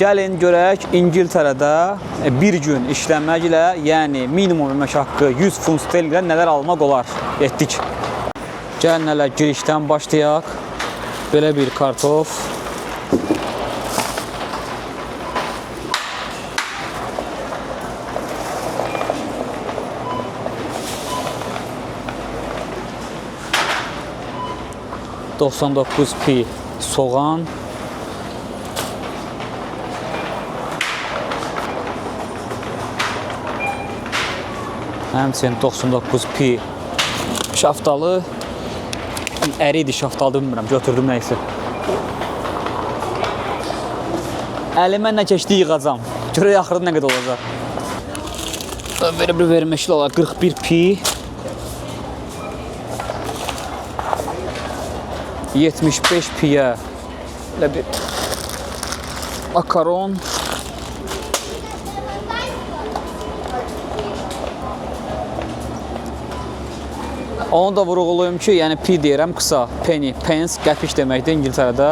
Gəlin görək İngiltərədə bir gün işləməklə, yəni minimum əmək haqqı 100 funt sterlinqlə nələr almaq olar? Etdik. Gəlin hələ girişdən başlayaq. Belə bir kartof. $99p soğan. Həmçinin 99p şaftalı. Əri idi şaftalı, bilmirəm, götürdüm nəysə. Əlimə nə keçdi yığacam. Görək axırda nə qədər olacaq. Belə bir vermişli olar 41p. 75p'yə belə bir makaron. Onu da vurğulayım ki, yəni p deyirəm qısa, penny, pence, qəpik deməkdir İngiltərədə.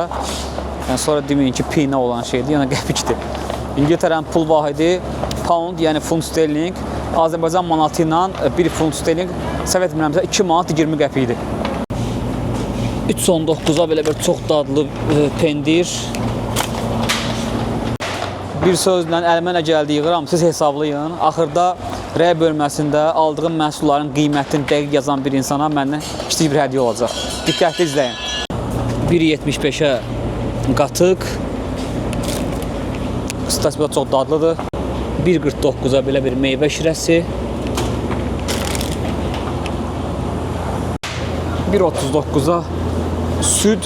Yəni sonra deməyin ki, p nə olan şeydir, yəni qəpikdir. İngiltərənin pul vahidi pound, yəni funt sterling. Azərbaycan manatı ilə 1 funt sterling, səhv etmirəmsə 2 manat 20 qəpikdir. 3.19'a belə bir çox dadlı pendir. Bir sözlə əlimə nə gəldi yığıram, siz hesablayın. Axırda rəy bölməsində aldığım məhsulların qiymətini dəqiq yazan bir insana məndən kiçik bir hədiyyə olacaq. Diqqətli izləyin. 1.75'ə qatıq. Stasiyon çox dadlıdır. 1.49'a belə bir meyvə şirəsi. 1.39'a süd.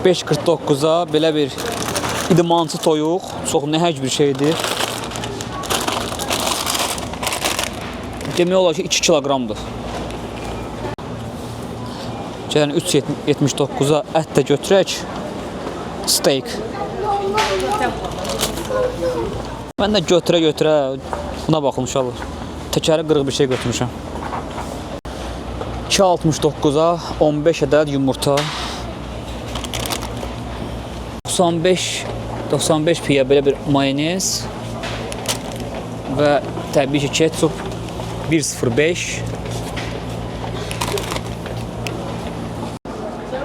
5.49'a belə bir idmançı toyuq. Çox nəhəng bir şeydir. Demək olar ki 2 kiloqramdır. Gəlin 3.79'a ət də götürək. Steak. Mən də götürə buna baxın inşallah. Təkəri qırıq bir şey götürmüşəm. 2.69'a 15 ədəd yumurta. 95p'yə belə bir mayonez və təbii ki ketçup 1.05.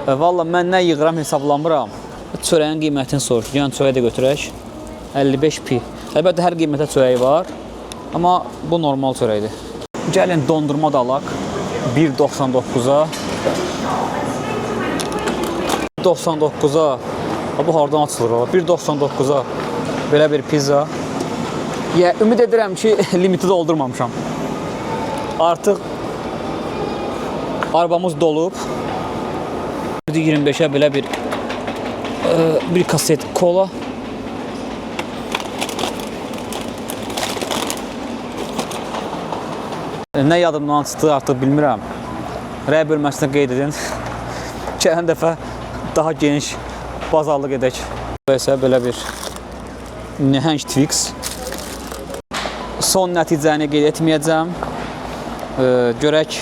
Valla mən nə yığıram hesablamıram. Çörəyin qiymətini soruşur. Yəni çörəyi də götürək. 55p. Əlbəttə hər qiymətə çörəyi var. Amma bu normal çörəkdir. Gəlin dondurma da alaq. 1.99'a 1.99'a bu hardan açılır o? 1.99'a belə bir pizza. Ümid edirəm ki limiti doldurmamışam. Artıq arabamız dolub. 1.25'ə belə bir kaset kola. Nə yadımdan çıxdı artıq bilmirəm. Rəy bölməsinə qeyd edin. Gələn dəfə daha geniş bazarlıq edək. Belə bir nəhəng Twix. Son nəticəni qeyd etməyəcəm. Görək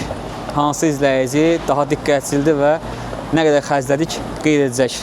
hansı izləyici daha diqqətlidir və nə qədər xərclədik qeyd edəcək.